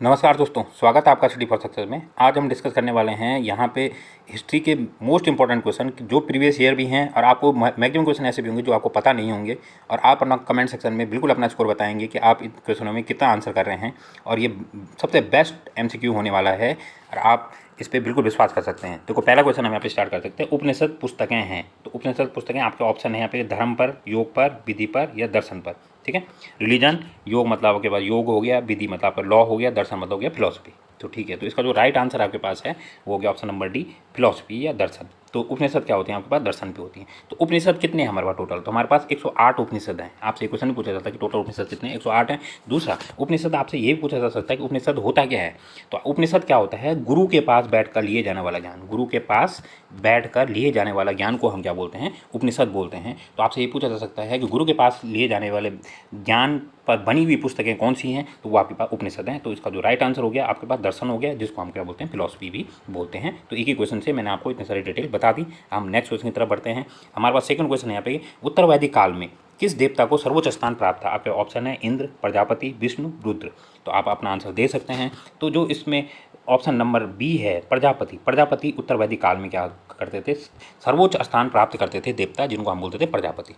नमस्कार दोस्तों, स्वागत है आपका स्टडी फॉर सक्सेस में। आज हम डिस्कस करने वाले हैं यहाँ पे हिस्ट्री के मोस्ट इंपॉर्टेंट क्वेश्चन जो प्रीवियस ईयर भी हैं और आपको मैक्सिमम क्वेश्चन ऐसे भी होंगे जो आपको पता नहीं होंगे और आप अपना कमेंट सेक्शन में बिल्कुल अपना स्कोर बताएंगे कि आप इन क्वेश्चनों में कितना आंसर कर रहे हैं। और ये सबसे बेस्ट MCQ होने वाला है और आप इस पर बिल्कुल विश्वास कर सकते हैं। देखो, पहला क्वेश्चन हम यहाँ पे स्टार्ट कर सकते हैं। उपनिषद पुस्तकें हैं, तो उपनिषद पुस्तकें आपके ऑप्शन है यहाँ पे धर्म पर, योग पर, विधि पर या दर्शन पर। ठीक है, रिलीजन, योग मतलब आपके पास योग हो गया, विधि मतलब आपका लॉ हो गया, दर्शन मतलब हो गया फिलॉसफी। तो ठीक है, तो इसका जो राइट आंसर आपके पास है वो हो गया ऑप्शन नंबर डी, फिलॉसफी या दर्शन। तो उपनिषद क्या होते हैं आपके पास? दर्शन पे होती हैं। तो उपनिषद कितने हैं हमारे पास टोटल? तो हमारे पास 108 उपनिषद हैं। आपसे क्वेश्चन नहीं पूछा जाता कि टोटल उपनिषद कितने हैं, 108 हैं। दूसरा, उपनिषद आपसे ये भी पूछा जा सकता है कि उपनिषद होता क्या है। तो उपनिषद क्या होता है? गुरु के पास बैठकर लिए जाने वाला ज्ञान। गुरु के पास बैठकर लिए जाने वाला ज्ञान को हम क्या बोलते हैं? उपनिषद बोलते हैं। तो आपसे ये पूछा जा सकता है कि गुरु के पास लिए जाने वाले ज्ञान पर बनी हुई पुस्तकें कौन सी हैं, तो वो आपके पास उपनिषद हैं। तो इसका जो राइट आंसर हो गया आपके पास दर्शन हो गया, जिसको हम क्या बोलते हैं? फिलॉसफी भी बोलते हैं। तो एक ही क्वेश्चन से मैंने आपको इतनी सारी डिटेल बता दी। हम नेक्स्ट क्वेश्चन की तरफ बढ़ते हैं। हमारे पास सेकंड क्वेश्चन है यहाँ पे, उत्तर वैदिक काल में किस देवता को सर्वोच्च स्थान प्राप्त था? आपके ऑप्शन है इंद्र, प्रजापति, विष्णु, रुद्र। तो आप अपना आंसर दे सकते हैं। तो जो इसमें ऑप्शन नंबर बी है प्रजापति, प्रजापति उत्तर वैदिक काल में क्या करते थे? सर्वोच्च स्थान प्राप्त करते थे देवता, जिनको हम बोलते थे प्रजापति।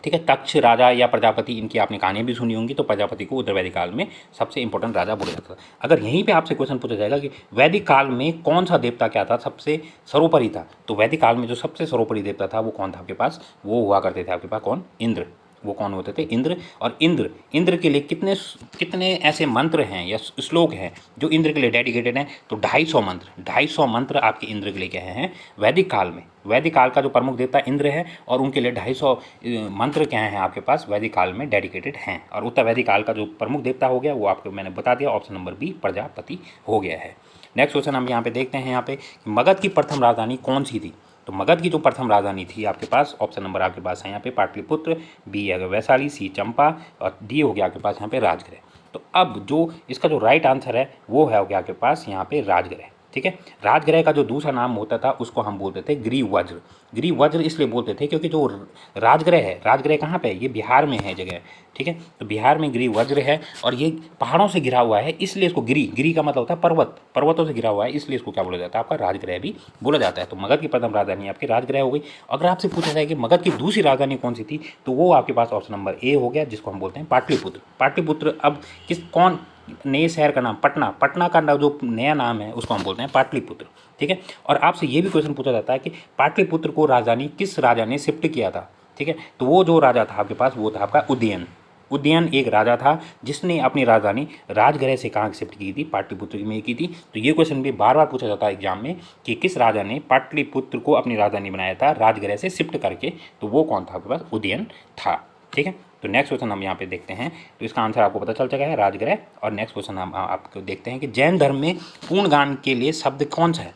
ठीक है, तक्ष राजा या प्रजापति, इनकी आपने कहानियाँ भी सुनी होंगी। तो प्रजापति को उत्तर वैदिक काल में सबसे इंपॉर्टेंट राजा बोला जाता था। अगर यहीं पे आपसे क्वेश्चन पूछा जाएगा कि वैदिक काल में कौन सा देवता क्या था, सबसे सर्वोपरि था, तो वैदिक काल में जो सबसे सर्वोपरि देवता था वो कौन था आपके पास? वो हुआ करते थे आपके पास कौन? इंद्र। वो कौन होते थे? इंद्र। और इंद्र के लिए कितने कितने ऐसे मंत्र हैं या श्लोक हैं जो इंद्र के लिए डेडिकेटेड हैं? तो 250 मंत्र आपके इंद्र के लिए क्या हैं वैदिक काल में? वैदिक काल का जो प्रमुख देवता इंद्र है और उनके लिए 250 मंत्र क्या हैं आपके पास वैदिक काल में डेडिकेटेड हैं। और उत्तर वैदिक काल का जो प्रमुख देवता हो गया वो आपको मैंने बता दिया, ऑप्शन नंबर बी प्रजापति हो गया है। नेक्स्ट क्वेश्चन हम यहाँ पे देखते हैं यहाँ पे मगध की प्रथम राजधानी कौन सी थी? तो मगध की जो प्रथम राजधानी थी आपके पास, ऑप्शन नंबर आपके पास है यहाँ पे पाटलिपुत्र, बी है वैशाली, सी चंपा और डी हो गया आपके पास यहाँ पे राजगृह। तो अब जो इसका जो राइट आंसर है वो है हो गया आपके पास यहाँ पे राजगृह। ठीक है, राजगृह का जो दूसरा नाम होता था उसको हम बोलते थे ग्रीवज्र। ग्रीवज्र इसलिए बोलते थे क्योंकि जो राजगृह है, राजगृह कहाँ पे है? ये बिहार में है जगह। ठीक है, तो बिहार में ग्रीवज्र है और ये पहाड़ों से घिरा हुआ है, इसलिए इसको गिरी का मतलब होता है पर्वत, पर्वतों से घिरा हुआ है, इसलिए इसको क्या बोला जाता है? आपका राजगृह भी बोला जाता है। तो मगध की प्रथम राजधानी आपकी राजगृह हो गई। अगर आपसे पूछा जाए कि मगध की दूसरी राजधानी कौन सी थी, तो वो आपके पास ऑप्शन नंबर ए हो गया, जिसको हम बोलते हैं पाटलिपुत्र। पाटलिपुत्र अब कौन नए शहर का नाम? पटना का जो नया नाम है उसको हम बोलते हैं पाटलिपुत्र। ठीक है, और आपसे ये भी क्वेश्चन पूछा जाता है कि पाटलिपुत्र को राजधानी किस राजा ने शिफ्ट किया था? ठीक है, तो वो जो राजा था आपके पास वो था आपका उदयन। उदयन एक राजा था जिसने अपनी राजधानी राजगृह से कहाँ शिफ्ट की थी? पाटलिपुत्र में की थी। तो ये क्वेश्चन भी बार बार पूछा जाता है एग्जाम में कि किस राजा ने पाटलिपुत्र को अपनी राजधानी बनाया था राजगृह से शिफ्ट करके? तो वो कौन था आपके पास? उदयन था। ठीक है, तो नेक्स्ट क्वेश्चन हम यहाँ पे देखते हैं। तो इसका आंसर आपको पता चल चुका है राजगृह। और नेक्स्ट क्वेश्चन हम आपको देखते हैं कि जैन धर्म में पूर्ण ज्ञान के लिए शब्द कौन सा है?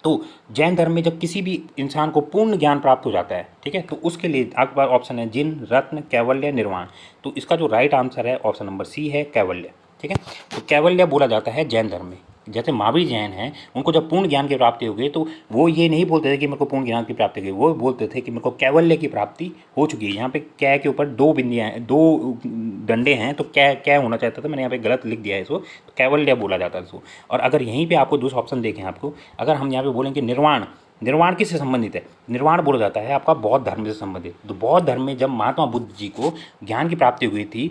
तो जैन धर्म में जब किसी भी इंसान को पूर्ण ज्ञान प्राप्त हो जाता है, ठीक है, तो उसके लिए आपके पास ऑप्शन है जिन, रत्न, कैवल्य, निर्वाण। तो इसका जो राइट आंसर है ऑप्शन नंबर सी है कैवल्य। ठीक है, तो कैवल्य बोला जाता है जैन धर्म में। जैसे महावीर जैन हैं, उनको जब पूर्ण ज्ञान की प्राप्ति हो गई तो वो ये नहीं बोलते थे कि मेरे को पूर्ण ज्ञान की प्राप्ति हो गई, वो बोलते थे कि मेरे को कैवल्य की प्राप्ति हो चुकी है। यहाँ पे कै के ऊपर दो बिंदियाँ हैं, दो डंडे हैं, तो कै होना चाहता था, मैंने यहाँ पे गलत लिख दिया है इसको, तो कैवल्य बोला जाता है इसको। और अगर यहीं पे आपको दूसरा ऑप्शन देखें आपको, अगर हम यहाँ पे बोलेंगे निर्वाण, निर्वाण किससे संबंधित है? निर्वाण बोला जाता है आपका बौद्ध धर्म से संबंधित। तो बौद्ध धर्म में जब महात्मा बुद्ध जी को ज्ञान की प्राप्ति हुई थी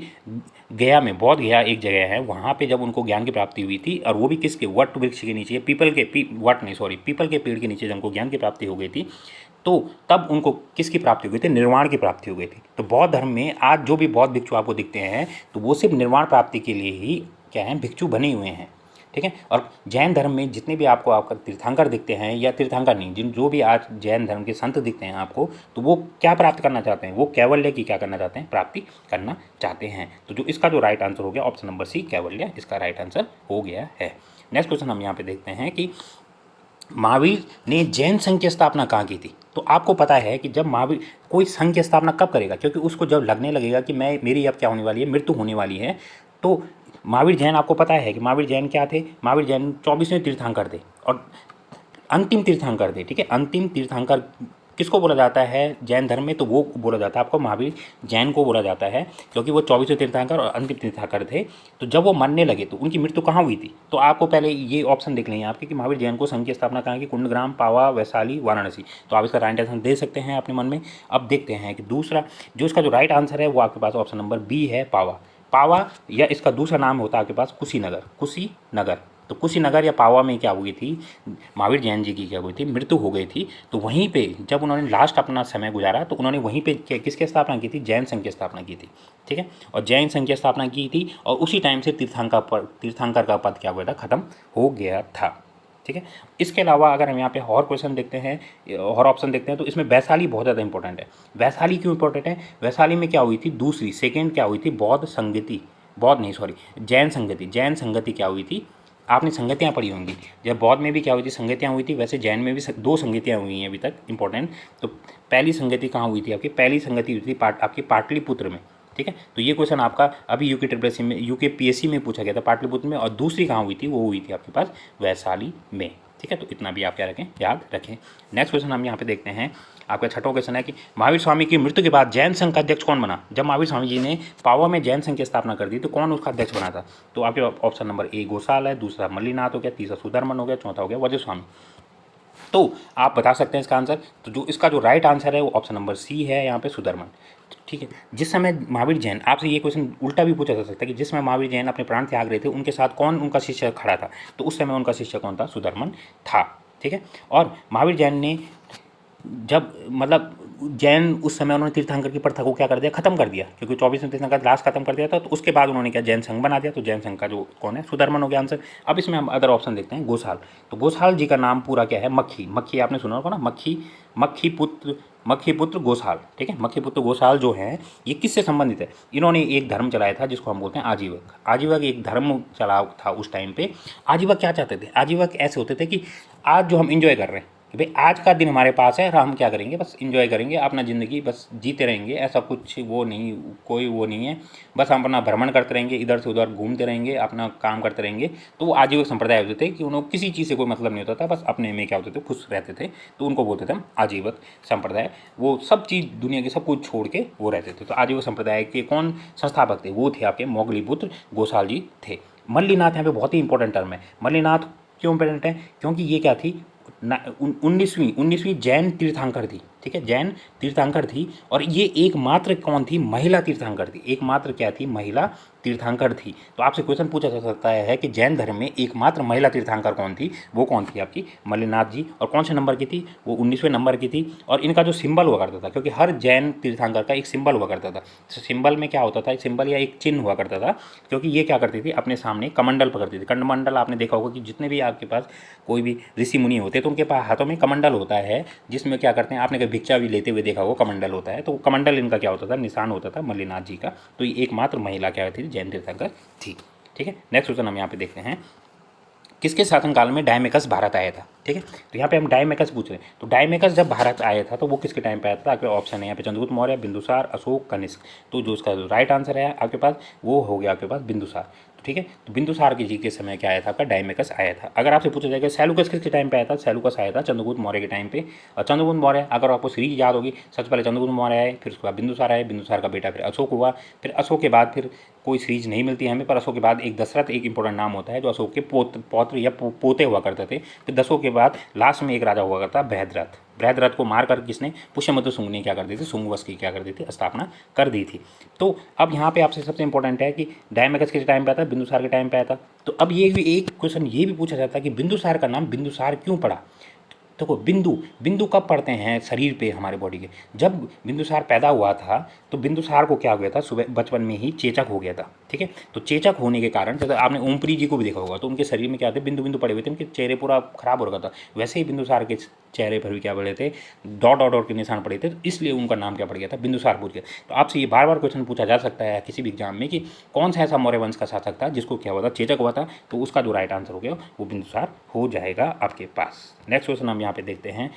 गया में, बौद्ध गया एक जगह है, वहाँ पे जब उनको ज्ञान की प्राप्ति हुई थी, और वो भी किसके? वट वृक्ष के नीचे, पीपल के पेड़ के नीचे जब उनको ज्ञान की प्राप्ति हो गई थी, तो तब उनको किसकी प्राप्ति हो गई थी? निर्वाण की प्राप्ति हो गई थी। तो बौद्ध धर्म में आज जो भी बौद्ध भिक्षु आपको दिखते हैं तो वो सिर्फ निर्वाण प्राप्ति के लिए ही क्या है? भिक्षु बने हुए हैं। ठीक है, और जैन धर्म में जितने भी आपको आपका तीर्थंकर दिखते हैं, या तीर्थंकर नहीं, जो भी आज जैन धर्म के संत दिखते हैं आपको, तो वो क्या प्राप्त करना चाहते हैं? वो कैवल्य की क्या करना चाहते हैं? प्राप्ति करना चाहते हैं। तो जो इसका जो राइट आंसर हो गया ऑप्शन नंबर सी कैवल्य, इसका राइट आंसर हो गया है। नेक्स्ट क्वेश्चन हम यहाँ पे देखते हैं कि महावीर ने जैन संघ की स्थापना कहाँ की थी? तो आपको पता है कि जब महावीर कोई संघ की स्थापना कब करेगा, क्योंकि उसको जब लगने लगेगा कि मेरी अब क्या होने वाली है? मृत्यु होने वाली है। तो महावीर जैन, आपको पता है कि महावीर जैन क्या थे? महावीर जैन 24वें तीर्थंकर थे और अंतिम तीर्थंकर थे। ठीक है, अंतिम तीर्थंकर किसको बोला जाता है जैन धर्म में? तो वो बोला जाता है आपको महावीर जैन को बोला जाता है, क्योंकि वो 24वें तीर्थंकर और अंतिम तीर्थंकर थे। तो जब वो मरने लगे तो उनकी मृत्यु कहाँ हुई थी? तो आपको पहले ये ऑप्शन देख लेंगे आपके कि महावीर जैन को संघ की स्थापना कहाँ की? कुंडग्राम, पावा, वैशाली, वाराणसी। तो आप इसका राइट आंसर दे सकते हैं अपने मन में। अब देखते हैं कि दूसरा जो इसका जो राइट आंसर है वो आपके पास ऑप्शन नंबर बी है, पावा। पावा या इसका दूसरा नाम होता है आपके पास कुशीनगर, कुशीनगर। तो कुशीनगर या पावा में क्या हुई थी? महावीर जैन जी की क्या हुई थी? मृत्यु हो गई थी। तो वहीं पे जब उन्होंने लास्ट अपना समय गुजारा तो उन्होंने वहीं पे किसकी स्थापना की थी? जैन संघ की स्थापना की थी, ठीक है। और जैन संघ की स्थापना की थी और उसी टाइम से तीर्थंकर का पद क्या हुआ था? खत्म हो गया था, ठीक है। इसके अलावा अगर हम यहाँ पे और क्वेश्चन देखते हैं और ऑप्शन देखते हैं तो इसमें वैशाली बहुत ज़्यादा इंपॉर्टेंट है। वैशाली क्यों इंपॉर्टेंट है? वैशाली में क्या हुई थी? सेकेंड क्या हुई थी? बौद्ध संगति, बौद्ध नहीं सॉरी, जैन संगति। जैन संगति क्या हुई थी? आपने संगतियाँ पढ़ी होंगी। जब बौद्ध में भी क्या हुई थी? संगतियाँ हुई थी। वैसे जैन में भी 2 संगतियाँ हुई हैं अभी तक इंपॉर्टेंट। तो पहली संगति कहाँ हुई थी आपकी? पहली संगति हुई थी आपकी पाटलिपुत्र में, ठीक है। तो ये क्वेश्चन आपका अभी यूके में, यूकेपीएससी में पूछा गया था पाटलिपुत्र में। और दूसरी कहाँ हुई थी? वो हुई थी आपके पास वैशाली में, ठीक है। तो इतना भी आप क्या रखें, याद रखें। नेक्स्ट क्वेश्चन हम यहाँ पे देखते हैं। आपका छठवां क्वेश्चन है कि महावीर स्वामी की मृत्यु के बाद जैन संघ का अध्यक्ष कौन बना? जब महावीर स्वामी जी ने पावा में जैन संघ की स्थापना कर दी तो कौन उसका अध्यक्ष बना था? तो आपके ऑप्शन नंबर ए गोसाल है, दूसरा मल्लीनाथ हो गया, तीसरा सुधर्मन हो गया, चौथा हो गया वज्र स्वामी। तो आप बता सकते हैं इसका आंसर। तो जो इसका जो राइट आंसर है वो ऑप्शन नंबर सी है यहाँ पे, सुधर्मन, ठीक है। जिस समय महावीर जैन, आपसे ये क्वेश्चन उल्टा भी पूछा जा सकता है कि जिस समय महावीर जैन अपने प्राण त्याग रहे थे उनके साथ कौन उनका शिष्य खड़ा था? तो उस समय उनका शिष्य कौन था? सुधर्मन था, ठीक है। और महावीर जैन ने जब मतलब जैन उस समय उन्होंने तीर्थंकर की प्रथा को क्या कर दिया? खत्म कर दिया, क्योंकि 24वें तीर्थंकर लास्ट खत्म कर दिया था। तो उसके बाद उन्होंने क्या जैन संघ बना दिया। तो जैन संघ का जो कौन है? सुधर्मन हो गया आंसर। अब इसमें हम अदर ऑप्शन देखते हैं। गोसाल, तो गोसाल जी का नाम पूरा क्या है? मक्खी, मक्खी आपने सुना होगा ना, मक्खी पुत्र गोसाल, ठीक है। मक्खी पुत्र गोसाल जो है ये किससे संबंधित है? इन्होंने एक धर्म चलाया था जिसको हम बोलते हैं आजीवक। आजीवक एक धर्म चला था उस टाइम पे। आजीवक क्या चाहते थे? आजीवक ऐसे होते थे कि आज जो हम इंजॉय कर रहे हैं कि भाई आज का दिन हमारे पास है और हम क्या करेंगे? बस इंजॉय करेंगे, अपना ज़िंदगी बस जीते रहेंगे। ऐसा कुछ वो नहीं, कोई वो नहीं है। बस हम अपना भ्रमण करते रहेंगे, इधर से उधर घूमते रहेंगे, अपना काम करते रहेंगे। तो वो आजीवक संप्रदाय होते थे कि उन्होंने किसी चीज़ से कोई मतलब नहीं होता था, बस अपने में क्या होते थे? खुश रहते थे। तो उनको बोलते थे हम आजीवक संप्रदाय। वो सब चीज़ दुनिया की सब कुछ छोड़ के वो रहते थे। तो आजीवक संप्रदाय के कौन संस्थापक थे? वो थे आपके मोगलीपुत्र गोसाल जी थे। मल्लीनाथ यहाँ पे बहुत ही इंपॉर्टेंट टर्म है। मल्लीनाथ क्यों इंपॉर्टेंट है? क्योंकि ये क्या थी? 19वीं जैन तीर्थंकर थी, ठीक है। जैन तीर्थंकर थी और ये एकमात्र कौन थी? महिला तीर्थंकर थी। एकमात्र क्या थी? महिला तीर्थंकर थी। तो आपसे क्वेश्चन पूछा जा सकता है कि जैन धर्म में एकमात्र महिला तीर्थंकर कौन थी? वो कौन थी? आपकी मल्लीनाथ जी। और कौन से नंबर की थी? वो 19वें नंबर की थी। और इनका जो सिंबल हुआ करता था, क्योंकि हर जैन तीर्थंकर का एक सिंबल हुआ करता था। तो सिंबल में क्या होता था? एक सिंबल या एक चिन्ह हुआ करता था, क्योंकि ये क्या करती थी? अपने सामने कमंडल पकड़ती थी। कमंडल आपने देखा होगा कि जितने भी आपके पास कोई भी ऋषि मुनि होते तो उनके पास हाथों में कमंडल होता है, जिसमें क्या करते हैं? आपने कभी भिक्षा भी लेते हुए देखा होगा, कमंडल होता है। तो कमंडल इनका क्या होता था? निशान होता था मल्लीनाथ जी का। तो ये एकमात्र महिला क्या थी? जैन तीर्थंकर थी, ठीक है। नेक्स्ट क्वेश्चन हम यहाँ पे देखते हैं। किसके शासनकाल में डायमेकस भारत आया था? ठीक है। तो यहाँ पे हम डायमेकस पूछ रहे हैं। तो डायमेकस जब भारत आया था तो वो किसके टाइम पे आया था? आपके ऑप्शन है यहाँ पे चंद्रगुप्त मौर्य, बिंदुसार, अशोक, कनिष्क। तो जो उसका राइट आंसर है आपके पास वो हो गया आपके पास बिंदुसार, ठीक है। तो बिंदुसार के जी के समय क्या आया था? आपका डायमेकस आया था। अगर आपसे पूछा जाएगा सेलुकस किसके टाइम पे आया था? सेलुकस आया था चंद्रगुप्त मौर्य के टाइम पे। और चंद्रगुप्त मौर्य अगर आपको सीरीज याद होगी, सबसे पहले चंद्रगुप्त मौर्य आए, फिर उसके बाद बिंदुसार आए, बिंदुसार का बेटा फिर अशोक हुआ, फिर अशोक के बाद फिर कोई सीरीज नहीं मिलती है हमें, पर अशोक के बाद एक दशरथ एक इंपॉर्टेंट नाम होता है जो अशोक के पौत्र या पोते हुआ करते थे। फिर दशों के बाद लास्ट में एक राजा हुआ करता बृहद्रथ। बृहद्रथ को मारकर किसने? पुष्यमित्र शुंग ने क्या कर दी थी? शुंग वंश की क्या कर दी थी? स्थापना कर दी थी। तो अब यहाँ पे आपसे सबसे इंपॉर्टेंट है कि डायमेकस के टाइम पे आता, बिंदुसार के टाइम पे आया था। तो अब ये भी एक क्वेश्चन ये भी पूछा जाता है कि बिंदुसार का नाम बिंदुसार क्यों पड़ा? देखो बिंदु कब पड़ते हैं शरीर पे हमारे बॉडी के? जब बिंदुसार पैदा हुआ था तो बिंदुसार को क्या हो गया था? सुबह बचपन में ही चेचक हो गया था, ठीक है। तो चेचक होने के कारण जैसे आपने ओमपुरी जी को भी देखा होगा तो उनके शरीर में क्या थे? बिंदु बिंदु पड़े हुए थे, उनके चेहरे पूरा खराब हो रखा था। वैसे ही बिंदुसार के चेहरे पर भी क्या पड़े थे? डॉट डॉट डॉट के निशान पड़े थे। तो इसलिए उनका नाम क्या पड़ गया था? बिंदुसार पूछ गया। तो आपसे ये बार बार क्वेश्चन पूछा जा सकता है किसी भी एग्जाम में कि कौन सा ऐसा मौर्य वंश का शासक था जिसको क्या हुआ था? चेचक हुआ था। तो उसका जो राइट आंसर हो गया वो बिंदुसार हो जाएगा आपके पास। नेक्स्ट क्वेश्चन हम यहाँ पे देखते हैं,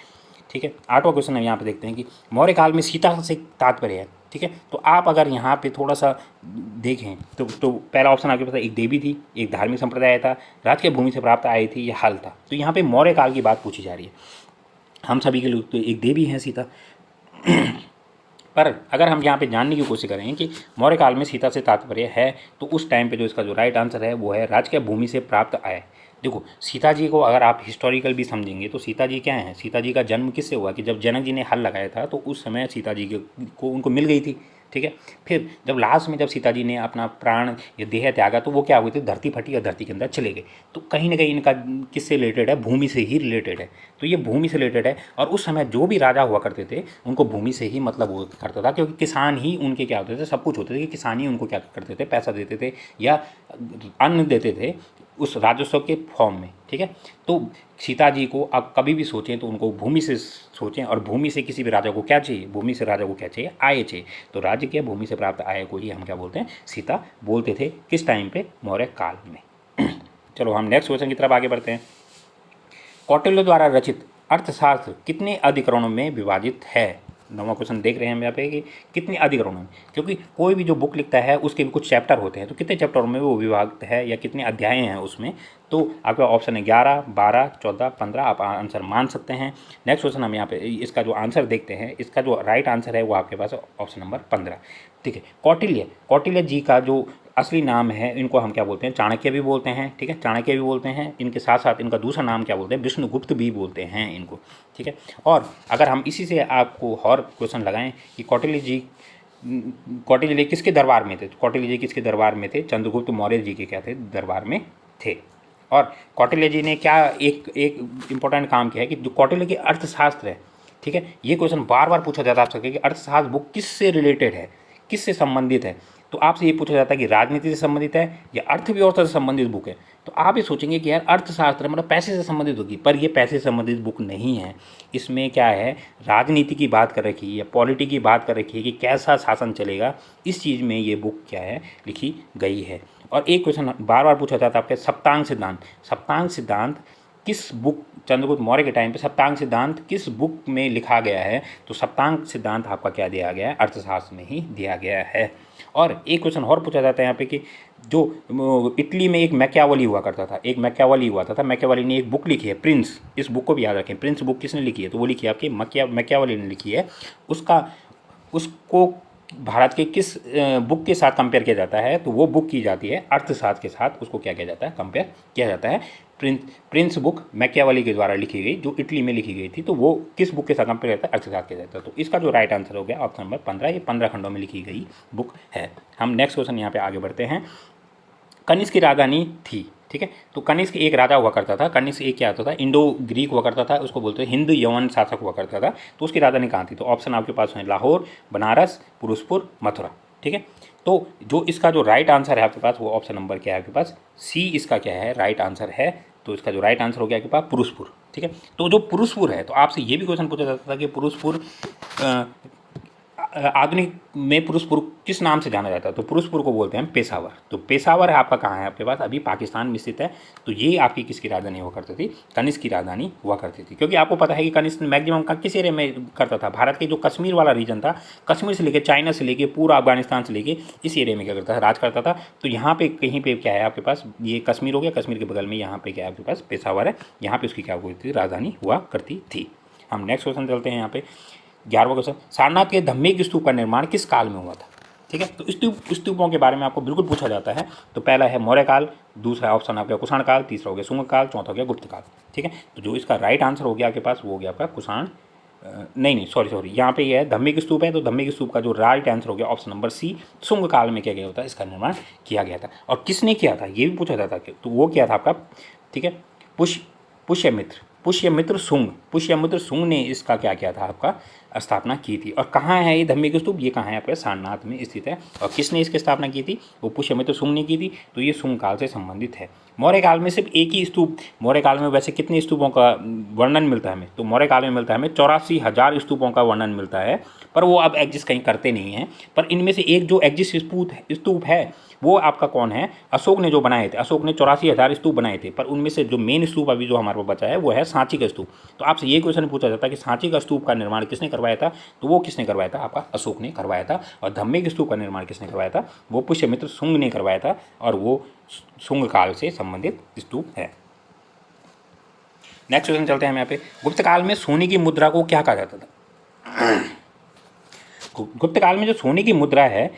ठीक है। 8वां क्वेश्चन हम यहाँ पे देखते हैं कि मौर्य काल में सीता से तात्पर्य है, ठीक है। तो आप अगर यहाँ पे थोड़ा सा देखें तो पहला ऑप्शन आपके पास एक देवी थी, एक धार्मिक संप्रदाय था, राजकीय भूमि से प्राप्त आई थी, या हल था। तो यहाँ पे मौर्य काल की बात पूछी जा रही है। हम सभी के लिए तो एक देवी हैं सीता। पर अगर हम यहाँ पे जानने की कोशिश करें कि मौर्य काल में सीता से तात्पर्य है, तो उस टाइम पे जो इसका जो राइट आंसर है वो है राजकीय भूमि से प्राप्त आय। देखो सीता जी को अगर आप हिस्टोरिकल भी समझेंगे तो सीता जी क्या हैं, सीता जी का जन्म किससे हुआ कि जब जनक जी ने हल लगाया था तो उस समय सीता जी को उनको मिल गई थी, ठीक है। फिर जब लास्ट में जब सीता जी ने अपना प्राण या देह त्यागा तो वो क्या हुई थी, धरती फटी और धरती के अंदर चले गए। तो कहीं ना कहीं इनका किससे रिलेटेड है, भूमि से ही रिलेटेड है। तो ये भूमि से रिलेटेड है और उस समय जो भी राजा हुआ करते थे उनको भूमि से ही मतलब हुआ करता था, क्योंकि किसान ही उनके क्या होते थे, सब कुछ होते थे कि किसान ही उनको क्या करते थे, पैसा देते थे या अन्न देते थे उस राजस्व के फॉर्म में, ठीक है। तो सीता जी को आप कभी भी सोचें तो उनको भूमि से सोचें, और भूमि से किसी भी राजा को क्या चाहिए, भूमि से राजा को क्या चाहिए, आय चाहिए। तो राज्य के भूमि से प्राप्त आय को ही हम क्या बोलते हैं, सीता बोलते थे। किस टाइम पे, मौर्य काल में। चलो हम नेक्स्ट क्वेश्चन की तरफ आगे बढ़ते हैं। कौटिल्य द्वारा रचित अर्थशास्त्र कितने अधिकरणों में विभाजित है। नौवां क्वेश्चन देख रहे हैं हम यहाँ पे कि कितने अधिकरणों में, क्योंकि कोई भी जो बुक लिखता है उसके भी कुछ चैप्टर होते हैं, तो कितने चैप्टरों में वो विभाजित है या कितने अध्याय हैं उसमें। तो आपका ऑप्शन है 11, 12, 14, 15, आप आंसर मान सकते हैं। नेक्स्ट क्वेश्चन हम यहाँ पे इसका जो आंसर देखते हैं, इसका जो राइट आंसर है वो आपके पास ऑप्शन नंबर 15, ठीक है। कौटिल्य जी का जो असली नाम है, इनको हम क्या बोलते हैं, चाणक्य भी बोलते हैं, ठीक है, चाणक्य भी बोलते हैं। इनके साथ साथ इनका दूसरा नाम क्या बोलते हैं, विष्णुगुप्त भी बोलते हैं इनको, ठीक है। और अगर हम इसी से आपको और क्वेश्चन लगाएं कि कौटिल्य जी किसके दरबार में थे, तो कौटिल्य जी किसके दरबार में थे, चंद्रगुप्त मौर्य जी के क्या थे, दरबार में थे। और कौटिल्य जी ने क्या एक इम्पोर्टेंट काम किया है कि जो कौटिल्य के अर्थशास्त्र है, ठीक है, ये क्वेश्चन बार बार पूछा जाता है आपसे कि अर्थशास्त्र बुक किससे रिलेटेड है, किससे संबंधित है। तो आपसे ये पूछा जाता है कि राजनीति से संबंधित है या अर्थव्यवस्था से संबंधित बुक है। तो आप ये सोचेंगे कि यार अर्थशास्त्र मतलब पैसे से संबंधित होगी, पर ये पैसे से संबंधित बुक नहीं है। इसमें क्या है, राजनीति की बात कर रखी है या पॉलिटी की बात कर रखी है कि कैसा शासन चलेगा, इस चीज़ में ये बुक क्या है, लिखी गई है। और एक क्वेश्चन बार बार पूछा जाता है आपके, सप्तांग सिद्धांत किस बुक, चंद्रगुप्त मौर्य के टाइम पे सप्तांग सिद्धांत किस बुक में लिखा गया है। तो सप्तांग सिद्धांत आपका क्या दिया गया है, अर्थशास्त्र में ही दिया गया है। और एक क्वेश्चन और पूछा जाता है यहाँ पे कि जो इटली में एक मैकियावेली हुआ करता था, मैकियावेली ने एक बुक लिखी है प्रिंस। इस बुक को भी याद रखें, प्रिंस बुक किसने लिखी है, तो वो लिखी है आपकी मैकियावेली ने लिखी है। उसको भारत के किस बुक के साथ कंपेयर किया जाता है, तो वो बुक की जाती है अर्थशास्त्र के साथ, उसको क्या किया जाता है, कंपेयर किया जाता है। प्रिंस बुक मैकियावेली के द्वारा लिखी गई, जो इटली में लिखी गई थी, तो वो किस बुक के साथ कंपेयर करता है, अर्थशास्त्र के साथ। तो इसका जो राइट आंसर हो गया ऑप्शन नंबर 15, ये 15 खंडों में लिखी गई बुक है। हम नेक्स्ट क्वेश्चन यहाँ पे आगे बढ़ते हैं। कनिष्क की राजधानी थी, ठीक है। तो कनिष्क एक राजा हुआ करता था, कनिष्क एक क्या होता था, इंडो ग्रीक हुआ करता था, उसको बोलते हैं हिंद यवन शासक हुआ करता था। तो उसकी राजधानी कहाँ थी, तो ऑप्शन आपके पास है लाहौर, बनारस, फिरोजपुर, मथुरा, ठीक है। तो जो इसका जो राइट आंसर है आपके पास, वो ऑप्शन नंबर क्या है आपके पास, सी इसका क्या है, राइट आंसर है। तो इसका जो राइट आंसर हो गया आपके पास फिरोजपुर, ठीक है। तो जो फिरोजपुर है, तो आपसे ये भी क्वेश्चन पूछा जाता था कि फिरोजपुर आधुनिक में फिरोजपुर किस नाम से जाना जाता है, तो फिरोजपुर को बोलते हैं पेशावर। तो पेशावर है आपका कहाँ है, आपके पास अभी पाकिस्तान में स्थित है। तो ये आपकी किसकी राजधानी हुआ करती थी, कनिष्क की राजधानी हुआ करती थी। क्योंकि आपको पता है कि कनिष्क मैक्सिमम का किस एरिया में करता था, भारत के जो कश्मीर वाला रीजन था, कश्मीर से लेकर चाइना से लेकर पूरा अफगानिस्तान से लेकर इस एरिया में क्या करता था, राज करता था। तो यहाँ पे कहीं पे क्या है आपके पास, ये कश्मीर हो गया, कश्मीर के बगल में यहाँ पे क्या है आपके पास, पेशावर है, यहाँ पे उसकी क्या हुई थी, राजधानी हुआ करती थी। हम नेक्स्ट क्वेश्चन चलते हैं यहाँ पे 11वां क्वेश्चन। सारनाथ के धम्मेक स्तूप का निर्माण किस काल में हुआ था, ठीक है। तो स्तूपों के बारे में आपको बिल्कुल पूछा जाता है। तो पहला है मौर्य काल, दूसरा ऑप्शन आपका कुषाण काल, तीसरा हो गया शुंग काल, चौथा हो गया गुप्त काल, ठीक है। तो जो इसका राइट आंसर हो गया आपके पास, वो हो गया आपका कुषाण, नहीं सॉरी यहाँ पे ये है धम्मेक स्तूप है। तो धम्मेक स्तूप का जो राइट आंसर हो गया ऑप्शन नंबर सी, शुंग काल में क्या गया होता है, इसका निर्माण किया गया था। और किसने किया था ये भी पूछा जाता है, तो वो किया था आपका, ठीक है, पुष्यमित्र शुंग ने इसका क्या किया था, आपका स्थापना की थी। और कहाँ है ये धम्मेक स्तूप, ये कहाँ है आपके सारनाथ में स्थित है। और किसने इसकी स्थापना की थी, वो पुष्यमित्र शुंग ने की थी। तो ये शुंग काल से संबंधित है। मौर्य काल में सिर्फ एक ही स्तूप, मौर्य काल में वैसे कितने स्तूपों का वर्णन मिलता है हमें, तो मौर्य काल में मिलता है हमें 84,000 स्तूपों का वर्णन मिलता है। पर वो अब एग्जिस्ट कहीं करते नहीं हैं। पर इनमें से एक जो एग्जिस्ट स्तूप है वो आपका कौन है, अशोक ने जो बनाए थे। अशोक ने 84,000 स्तूप बनाए थे, पर उनमें से जो मेन स्तूप अभी जो हमारे पास बचा है वो है सांची का स्तूप। तो आपसे ये क्वेश्चन पूछा जाता है कि सांची का स्तूप का निर्माण किसने करवाया था, तो वो किसने करवाया था, आपका अशोक ने करवाया था। और धम्मेक स्तूप का निर्माण किसने करवाया था, वो पुष्यमित्र शुंग ने करवाया था। और वो शुंग काल से संबंधित स्तूप है। नेक्स्ट क्वेश्चन चलते हैं हम यहाँ पे। गुप्त काल में सोने की मुद्रा को क्या कहा जाता था? गुप्त काल में जो सोने की मुद्रा है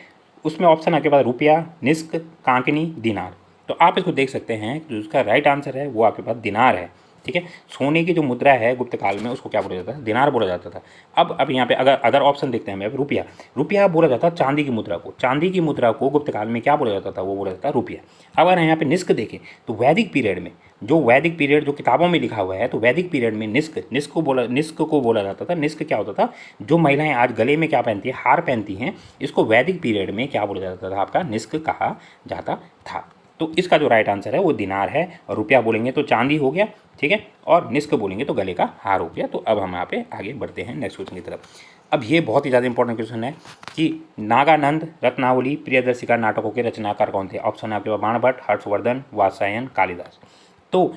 उसमें ऑप्शन आपके पास रुपया, निष्क, कांकनी, दिनार। तो आप इसको देख सकते हैं जो उसका राइट आंसर है वो आपके पास दिनार है। ठीक है, सोने की जो मुद्रा है गुप्त काल में उसको क्या बोला जाता है? दिनार बोला जाता था। अब यहाँ पे अगर अदर ऑप्शन देखते हैं हम, रुपया, रुपया बोला जाता है चांदी की मुद्रा को। चांदी की मुद्रा को गुप्त काल में क्या बोला जाता था? वो बोला जाता है रुपया। अब अगर यहाँ पे निष्क देखें तो वैदिक पीरियड में, जो वैदिक पीरियड जो किताबों में लिखा हुआ है, तो वैदिक पीरियड में निष्क को बोला जाता था। निष्क क्या होता था? जो महिलाएं आज गले में क्या पहनती है? हार पहनती हैं, इसको वैदिक पीरियड में क्या बोला जाता था? आपका निष्क कहा जाता था। तो इसका जो राइट आंसर है वो दिनार है। और रुपया बोलेंगे तो चांदी हो गया, ठीक है, और निष्क बोलेंगे तो गले का हार हो गया। तो अब हम यहाँ पे आगे बढ़ते हैं नेक्स्ट क्वेश्चन की तरफ। अब ये बहुत ही ज़्यादा इंपॉर्टेंट क्वेश्चन है कि नागानंद, रत्नावली, प्रियदर्शिका नाटकों के रचनाकार कौन थे? ऑप्शन है आपके पास बाणभट्ट, हर्षवर्धन, वात्स्यायन, कालिदास। तो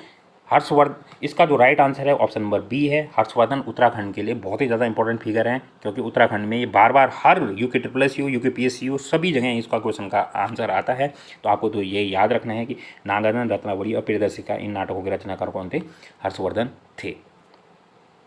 इसका जो राइट आंसर है ऑप्शन नंबर बी है, हर्षवर्धन। उत्तराखंड के लिए बहुत ही ज़्यादा इंपॉर्टेंट फिगर है, क्योंकि उत्तराखंड में ये बार बार हर यूके ट्रिपल यू PSU सभी जगह इसका क्वेश्चन का आंसर आता है। तो आपको तो ये याद रखना है कि नागानंद, रत्नावली और प्रियदर्शिका इन नाटकों के रचनाकार कौन थे? हर्षवर्धन थे।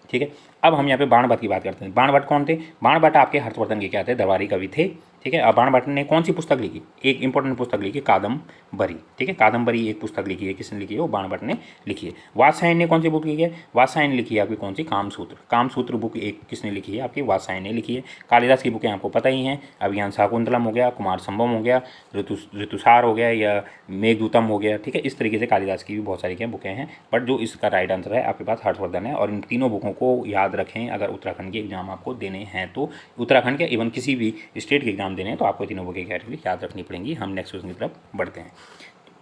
ठीक है, अब हम यहाँ पे बाणभट्ट की बात करते हैं। बाणभट्ट कौन थे? बाणभट्ट आपके हर्षवर्धन के क्या थे? दरबारी कवि थे। ठीक है, अब बाणभट्ट ने कौन सी पुस्तक लिखी? एक इंपॉर्टेंट पुस्तक लिखी, कादम्बरी। ठीक है, कादम्बरी एक पुस्तक लिखी है। किसने लिखी है? वो बाणभट्ट ने लिखी है। वात्स्यायन ने कौन सी बुक लिखी है? वात्स्यायन लिखी है आपकी कौन सी? कामसूत्र। कामसूत्र बुक एक किसने लिखी है? आपकी वात्स्यायन ने लिखी है। कालिदास की बुकें आपको पता ही हैं, अभियान शाकुंतलम हो गया, कुमार संभवम हो गया, ऋतुसार हो गया, या मेघदूतम हो गया। ठीक है, इस तरीके से कालिदास की भी बहुत सारी क्या बुकें हैं, बट जो इसका राइट आंसर है आपके पास हर्षवर्धन है। और इन तीनों बुकों को याद रखें अगर उत्तराखंड के एग्जाम आपको देने हैं तो। उत्तराखंड के इवन किसी भी स्टेट के एग्जाम देने हैं तो आपको तीनों बुकें कैटेगरी याद रखनी पड़ेंगी। हम नेक्स्ट क्वेश्चन की तरफ बढ़ते हैं।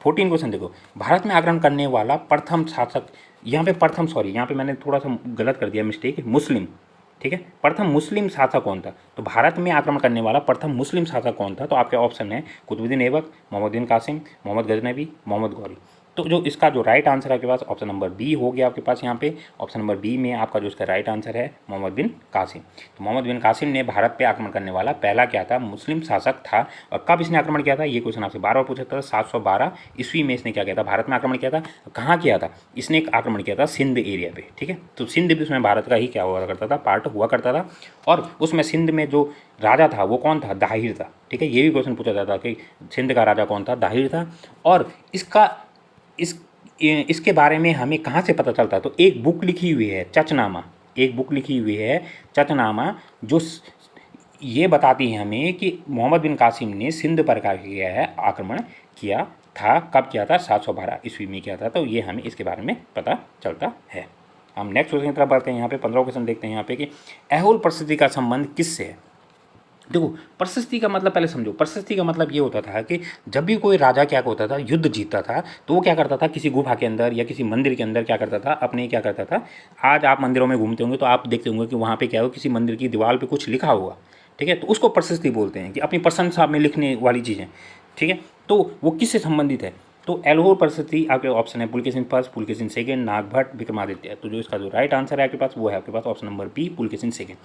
14 क्वेश्चन देखो, भारत में आक्रमण करने वाला प्रथम शासक, यहाँ पे मैंने थोड़ा सा गलत कर दिया, मिस्टेक, मुस्लिम। ठीक है, प्रथम मुस्लिम शासक कौन था? तो भारत में आक्रमण करने वाला प्रथम मुस्लिम शासक कौन था? तो आपके ऑप्शन है कुतुबुद्दीन ऐबक, मोहम्मद बिन कासिम, मोहम्मद गजनवी, मोहम्मद गौरी। तो जो इसका जो राइट आंसर है आपके पास ऑप्शन नंबर बी हो गया आपके पास। यहाँ पे ऑप्शन नंबर बी में आपका जो इसका राइट आंसर है मोहम्मद बिन कासिम। तो मोहम्मद बिन कासिम ने भारत पे आक्रमण करने वाला पहला क्या था? मुस्लिम शासक था। और कब इसने आक्रमण किया था? ये क्वेश्चन आपसे बार बार पूछा था। 712 ईस्वी में इसने क्या किया था? भारत में आक्रमण किया था। कहाँ किया था? इसने एक आक्रमण किया था सिंध एरिया पे। ठीक है, तो सिंध भी उसमें भारत का ही क्या हुआ करता था? पार्ट हुआ करता था। और उसमें सिंध में जो राजा था वो कौन था? दाहिर था। ठीक है, ये भी क्वेश्चन पूछा जाता कि सिंध का राजा कौन था? दाहिर था। और इसके बारे में हमें कहाँ से पता चलता है? तो एक बुक लिखी हुई है, चचनामा। एक बुक लिखी हुई है चचनामा, जो ये बताती है हमें कि मोहम्मद बिन कासिम ने सिंध पर क्या किया है? आक्रमण किया था। कब किया था? 712 ईस्वी में किया था। तो ये हमें इसके बारे में पता चलता है। हम नेक्स्ट क्वेश्चन की तरफ बढ़ते हैं। यहाँ पे 15 क्वेश्चन देखते हैं यहाँ पे कि ऐहोल परिस्थिति का संबंध किससे है? देखो, प्रशस्ति का मतलब पहले समझो। प्रशस्ति का मतलब ये होता था कि जब भी कोई राजा क्या होता था, युद्ध जीतता था, तो वो क्या करता था? किसी गुफा के अंदर या किसी मंदिर के अंदर क्या करता था? अपने क्या करता था? आज आप मंदिरों में घूमते होंगे तो आप देखते होंगे कि वहाँ पे क्या हो, किसी मंदिर की दीवार पे कुछ लिखा होगा। ठीक है, तो उसको प्रशस्ति बोलते हैं, कि अपनी प्रशंसा में लिखने वाली चीज़ें। ठीक है, तो वो किससे संबंधित है? तो ऐहोल परिस्थिति आपके ऑप्शन है पुलकेशिन फर्स्ट, पुलकेशिन सेकेंड, नागभट्ट, विक्रमादित्य। तो जो इसका जो राइट आंसर है आपके पास वो है आपके पास option number B, Pulakeshin second.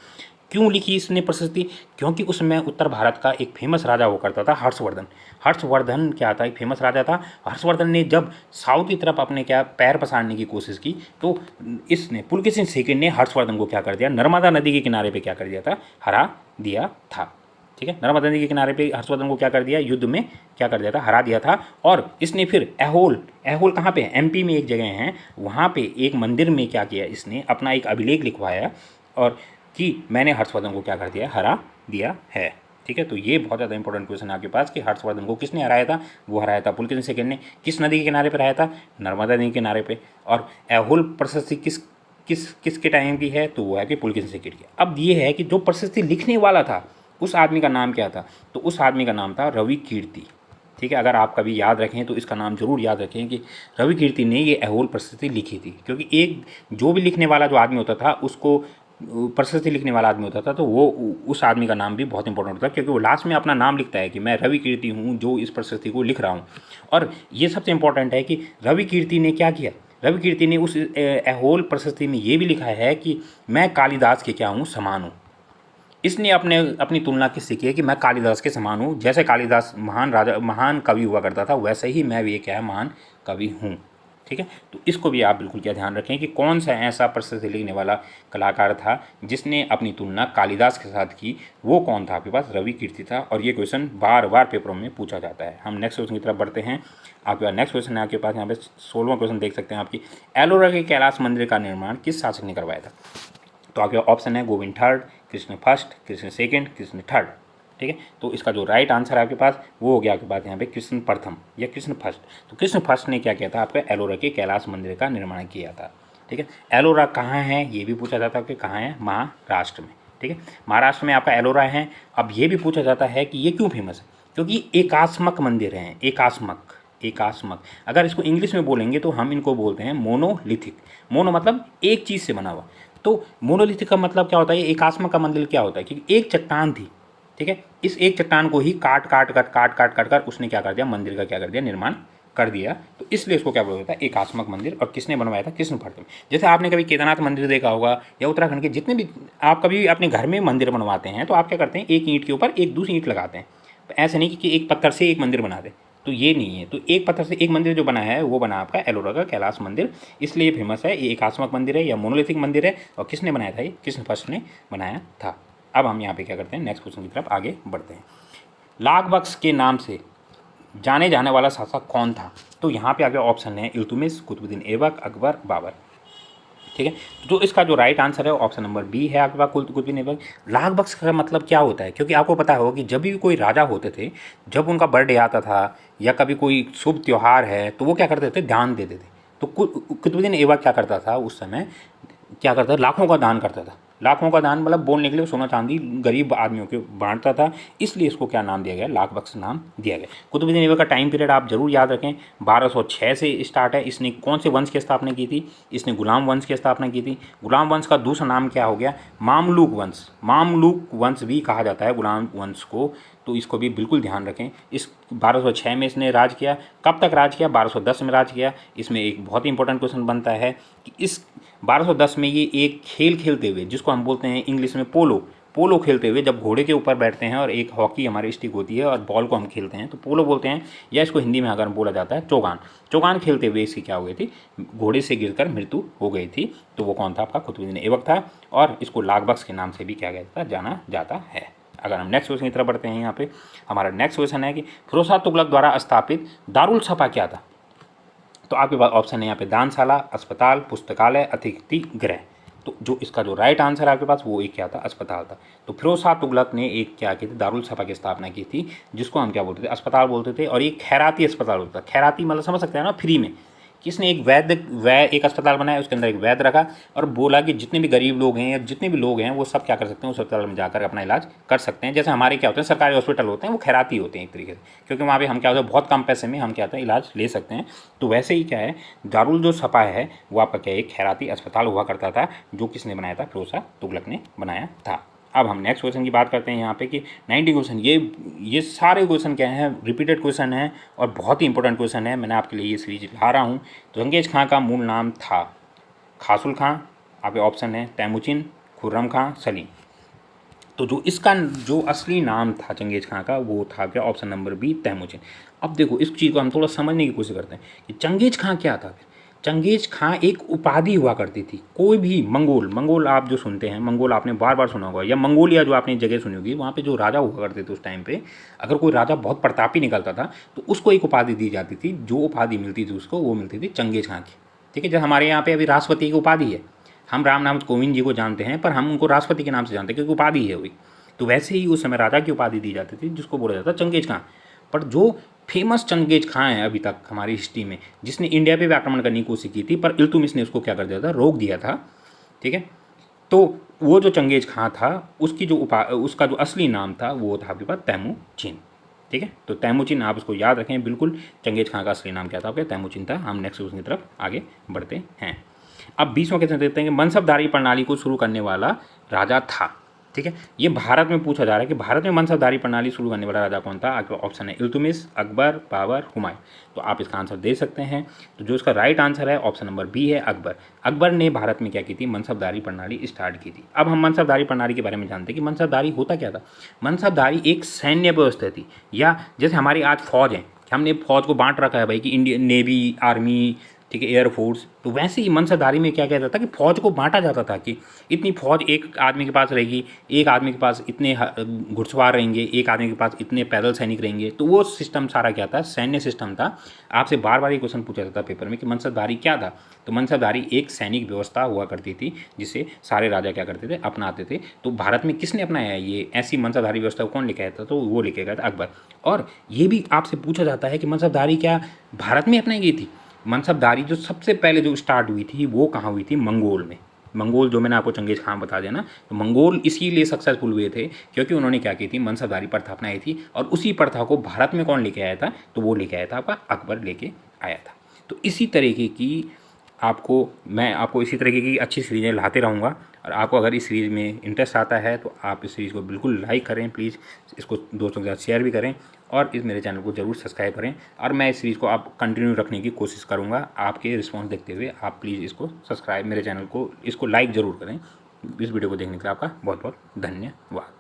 क्यों लिखी इसने प्रशस्ति? क्योंकि उसमें उत्तर भारत का एक फेमस राजा हुआ करता था, हर्षवर्धन। हर्षवर्धन क्या था? एक फेमस राजा था। हर्षवर्धन ने जब साउथ की तरफ अपने क्या पैर पसारने की कोशिश की, तो इसने पुलकेशिन सेकेंड ने हर्षवर्धन को क्या कर दिया? नर्मदा नदी के किनारे पे क्या कर दिया था? हरा दिया था। ठीक है, नर्मदा नदी के किनारे पे हर्षवर्धन को क्या कर दिया? युद्ध में क्या कर दिया था? हरा दिया था। और इसने फिर ऐहोल कहाँ पे है? MP में एक जगह है, वहाँ पे एक मंदिर में क्या किया? इसने अपना एक अभिलेख लिखवाया और कि मैंने हर्षवर्धन को क्या कर दिया? हरा दिया है। ठीक है, तो ये बहुत ज़्यादा इंपॉर्टेंट क्वेश्चन है आपके पास कि हर्षवर्धन को किसने हराया था? वो हराया था पुलकेशिन सेकेंड ने। किस नदी के किनारे पर हराया था? नर्मदा नदी के किनारे पे। और ऐहोल प्रशस्ति किसके टाइम की है? तो वो है कि पुलकेशिन सेकेंड की। अब ये है कि जो प्रशस्ति लिखने वाला था उस आदमी का नाम क्या था? तो उस आदमी का नाम था रवि कीर्ति। ठीक है, अगर आप कभी याद रखें तो इसका नाम जरूर याद रखें कि रवि कीर्ति ने ये ऐहोल प्रशस्ति लिखी थी। क्योंकि एक जो भी लिखने वाला जो आदमी होता था, उसको प्रशस्ति लिखने वाला आदमी होता था, तो वो उस आदमी का नाम भी बहुत इंपॉर्टेंट होता है, क्योंकि वो लास्ट में अपना नाम लिखता है कि मैं रवि कीर्ति हूँ जो इस प्रशस्ति को लिख रहा हूँ। और ये सबसे इंपॉर्टेंट है कि रवि कीर्ति ने क्या किया? रवि कीर्ति ने उस ऐहोल प्रशस्ति में ये भी लिखा है कि मैं कालिदास के क्या हूँ? समान हूँ। इसने अपनी तुलना किससे की है? कि मैं कालिदास के समान हूँ। जैसे कालिदास महान कवि हुआ करता था, वैसे ही मैं भी क्या है? महान कवि हूँ। ठीक है। तो इसको भी आप बिल्कुल क्या ध्यान रखें कि कौन सा ऐसा प्रसिद्ध लिखने वाला कलाकार था जिसने अपनी तुलना कालिदास के साथ की, वो कौन था आपके पास, रवि कीर्ति था। और ये क्वेश्चन बार बार पेपरों में पूछा जाता है। हम नेक्स्ट क्वेश्चन की तरफ बढ़ते हैं। आपके पास नेक्स्ट क्वेश्चन है, आपके पास यहाँ पे 16वां क्वेश्चन देख सकते हैं आपकी, एलोरा के कैलाश मंदिर का निर्माण किस शासक ने करवाया था। तो आपके ऑप्शन है Govind third, Krishna first, Krishna second, Krishna third, ठीक है। तो इसका जो राइट आंसर है आपके पास वो हो गया आपके पास यहाँ पे कृष्ण प्रथम या कृष्ण फर्स्ट। तो कृष्ण फर्स्ट ने क्या किया था, आपका एलोरा के कैलाश मंदिर का निर्माण किया था, ठीक है। एलोरा कहाँ है ये भी पूछा जाता है कि कहाँ है, महाराष्ट्र में, ठीक है। महाराष्ट्र में आपका एलोरा है। अब ये भी पूछा जाता है कि ये क्यों फेमस है, क्योंकि एकास्मक मंदिर हैं, एकास्मक। अगर इसको इंग्लिश में बोलेंगे तो हम इनको बोलते हैं मोनोलिथिक। मोनो मतलब एक चीज़ से बना हुआ, तो मोनोलिथिक का मतलब क्या होता है, एकास्मक का मंदिर क्या होता है, क्योंकि एक चट्टान थी, ठीक है। इस एक चट्टान को ही काट कर उसने क्या कर दिया, मंदिर का क्या कर दिया, निर्माण कर दिया। तो इसलिए इसको क्या बोला जाता है, एकास्मक मंदिर। और किसने बनवाया था, कृष्ण प्रथम। जैसे आपने कभी केदारनाथ मंदिर देखा होगा या उत्तराखंड के जितने भी आप कभी अपने घर में मंदिर बनवाते हैं तो आप क्या करते हैं, एक ईंट के ऊपर एक दूसरी ईंट लगाते हैं। ऐसे नहीं कि एक पत्थर से एक मंदिर बना दे, तो ये नहीं है। तो एक पत्थर से एक मंदिर जो बना है वो बना आपका एलोरा का कैलाश मंदिर, इसलिए फेमस है। ये एकास्मक मंदिर है या मोनोलिथिक मंदिर है। और किसने बनाया था, ये कृष्ण फर्स्ट ने बनाया था। अब हम यहाँ पे क्या करते हैं, नेक्स्ट क्वेश्चन की तरफ आगे बढ़ते हैं। लाख बख्श के नाम से जाने जाने वाला शासक कौन था। तो यहाँ पे आगे ऑप्शन है इल्तुतमिश, कुतुबुद्दीन ऐबक, अकबर, बाबर, ठीक है। तो इसका जो राइट आंसर है ऑप्शन नंबर बी है आपके पास, कुतुबुद्दीन ऐबक। लाख बख्श का मतलब क्या होता है, क्योंकि आपको पता होगा कि जब भी कोई राजा होते थे, जब उनका बर्थडे आता था या कभी कोई शुभ त्यौहार है तो वो क्या करते थे, दान देते थे। तो कुतुबुद्दीन ऐबक क्या करता था उस समय, क्या करता था, लाखों का दान करता था। लाखों का दान मतलब बोलने के लिए सोना चांदी गरीब आदमियों को बांटता था, इसलिए इसको क्या नाम दिया गया, लाख बख्श नाम दिया गया। कुतुबुद्दीन ऐबक का टाइम पीरियड आप जरूर याद रखें, 1206 से स्टार्ट है। इसने कौन से वंश की स्थापना की थी, इसने गुलाम वंश की स्थापना की थी। गुलाम वंश का दूसरा नाम क्या हो गया, मामलूक वंश। मामलूक वंश भी कहा जाता है गुलाम वंश को, तो इसको भी बिल्कुल ध्यान रखें। इस 1206 में इसने राज किया। कब तक राज किया, 1210 में राज किया। इसमें एक बहुत ही इंपॉर्टेंट क्वेश्चन बनता है कि इस 1210 में ये एक खेल खेलते हुए, जिसको हम बोलते हैं इंग्लिश में पोलो खेलते हुए, जब घोड़े के ऊपर बैठते हैं और एक हॉकी हमारी स्टिक होती है और बॉल को हम खेलते हैं तो पोलो बोलते हैं, या इसको हिंदी में अगर बोला जाता है चौगान खेलते हुए इसकी क्या हो गई थी, घोड़े से गिरकर मृत्यु हो गई थी। तो वो कौन था, आपका कुतुबुद्दीन ऐबक था। और इसको लाख बख्श के नाम से भी क्या गया जाना जाता है। अगर हम नेक्स्ट क्वेश्चन की तरफ बढ़ते हैं, यहाँ पे हमारा नेक्स्ट क्वेश्चन है कि फिरोज शाह तुगलक द्वारा स्थापित दारुल सफा क्या था। तो आपके पास ऑप्शन है यहाँ पे दानशाला, अस्पताल, पुस्तकालय, अतिथि गृह। तो जो इसका जो राइट आंसर है आपके पास वो एक क्या था, अस्पताल था। तो फिरोज शाह तुगलक ने एक क्या की थी, दारुल सफा की स्थापना की थी, जिसको हम क्या बोलते थे, अस्पताल बोलते थे। और ये खैराती अस्पताल होता था। खैराती मतलब समझ सकते हैं ना, फ्री में। किसने एक अस्पताल बनाया, उसके अंदर एक वैद्य रखा और बोला कि जितने भी गरीब लोग हैं या जितने भी लोग हैं वो सब क्या कर सकते हैं, उस अस्पताल में जाकर अपना इलाज कर सकते हैं। जैसे हमारे क्या होते हैं, सरकारी हॉस्पिटल होते हैं, वो खैराती होते हैं एक तरीके से, क्योंकि वहाँ पे हम क्या होता है, बहुत कम पैसे में हम क्या होता है इलाज ले सकते हैं। तो वैसे ही क्या है, दारुल जो सफा है वो आपका क्या, एक खैराती अस्पताल हुआ करता था, जो किसने बनाया था, फिरोज शाह तुगलक ने बनाया था। अब हम नेक्स्ट क्वेश्चन की बात करते हैं यहाँ पे कि 90 क्वेश्चन, ये सारे क्वेश्चन क्या हैं, रिपीटेड क्वेश्चन हैं और बहुत ही इंपॉर्टेंट क्वेश्चन है। मैंने आपके लिए ये सीरीज ला रहा हूँ। तो चंगेज खां का मूल नाम था खासुल खां, आपके ऑप्शन है तैमुचिन, खुर्रम खां, सलीम। तो जो इसका जो असली नाम था चंगेज खां का वो था क्या, ऑप्शन नंबर बी, तैमुचिन। अब देखो इस चीज़ को हम थोड़ा समझने की कोशिश करते हैं कि चंगेज खां क्या था। चंगेज खां एक उपाधि हुआ करती थी। कोई भी मंगोल आप जो सुनते हैं, मंगोल आपने बार बार सुना होगा, या मंगोलिया जो आपने जगह सुनी होगी, वहाँ पे जो राजा हुआ करते थे उस टाइम पे, अगर कोई राजा बहुत प्रतापी निकलता था तो उसको एक उपाधि दी जाती थी। जो उपाधि मिलती थी उसको, वो मिलती थी चंगेज खां की, ठीक है। जैसे हमारे यहाँ पे अभी राष्ट्रपति की उपाधि है, हम रामनाथ कोविंद जी को जानते हैं पर हम उनको राष्ट्रपति के नाम से जानते हैं क्योंकि उपाधि है हुई। तो वैसे ही उस समय राजा की उपाधि दी जाती थी जिसको बोला जाता चंगेज खां। पर जो फेमस चंगेज खां है अभी तक हमारी हिस्ट्री में, जिसने इंडिया पे भी आक्रमण करने की कोशिश की थी पर इल्तुतमिश ने उसको क्या कर दिया था, रोक दिया था, ठीक है। तो वो जो चंगेज खां था उसकी जो उसका जो असली नाम था वो था आपके पास तैमुचिन, ठीक है। तो तैमुचिन आप उसको याद रखें बिल्कुल। चंगेज खां का असली नाम क्या था आपके, तैमुचिन था। हम नेक्स्ट क्वेश्चन की तरफ आगे बढ़ते हैं। अब 20वां क्वेश्चन देखते हैं कि मनसबदारी प्रणाली को शुरू करने वाला राजा था, ठीक है। ये भारत में पूछा जा रहा है कि भारत में मनसबदारी प्रणाली शुरू करने वाला राजा कौन था। आपका ऑप्शन है इल्तुतमिश, अकबर, बाबर, हुमायूं। तो आप इसका आंसर दे सकते हैं। तो जो इसका राइट आंसर है ऑप्शन नंबर बी है, अकबर। अकबर ने भारत में क्या की थी, मनसबदारी प्रणाली स्टार्ट की थी। अब हम मनसबदारी प्रणाली के बारे में जानते हैं कि मनसबदारी होता क्या था। मनसबदारी एक सैन्य व्यवस्था थी, या जैसे हमारी आज फौज है, हमने फौज को बांट रखा है भाई कि इंडियन नेवी, आर्मी, ठीक है, एयरफोर्स। तो वैसे ही मनसबदारी में क्या कहता था कि फौज को बांटा जाता था कि इतनी फौज एक आदमी के पास रहेगी, एक आदमी के पास इतने घुड़सवार रहेंगे, एक आदमी के पास इतने पैदल सैनिक रहेंगे। तो वो सिस्टम सारा क्या था, सैन्य सिस्टम था। आपसे बार बार ये क्वेश्चन पूछा जाता था पेपर में कि मनसबदारी क्या था। तो मनसबदारी एक सैनिक व्यवस्था हुआ करती थी जिसे सारे राजा क्या करते थे, अपनाते थे। तो भारत में किसने अपनाया ये ऐसी मनसबदारी व्यवस्था को कौन लेके आया था, तो वो लेके गया था अकबर। और ये भी आपसे पूछा जाता है कि मनसबदारी क्या भारत में अपनाई गई थी। मनसबदारी जो सबसे पहले जो स्टार्ट हुई थी वो कहाँ हुई थी, मंगोल में। मंगोल जो मैंने आपको चंगेज़ खान बता दिया ना, तो मंगोल इसीलिए सक्सेसफुल हुए थे क्योंकि उन्होंने क्या की थी, मनसबदारी प्रथा अपनाई थी। और उसी प्रथा को भारत में कौन लेके आया था, तो वो लेके आया था आपका अकबर लेके आया था। तो इसी तरीके की मैं आपको इसी तरीके की अच्छी सीरीज़ें लाते रहूँगा। और आपको अगर इस सीरीज़ में इंटरेस्ट आता है तो आप इस सीरीज़ को बिल्कुल लाइक करें, प्लीज़ इसको दोस्तों के साथ शेयर भी करें और इस मेरे चैनल को ज़रूर सब्सक्राइब करें। और मैं इस सीरीज़ को आप कंटिन्यू रखने की कोशिश करूँगा। आपके रिस्पॉन्स देखते हुए आप प्लीज़ इसको सब्सक्राइब, मेरे चैनल को इसको लाइक ज़रूर करें। इस वीडियो को देखने के लिए आपका बहुत बहुत धन्यवाद।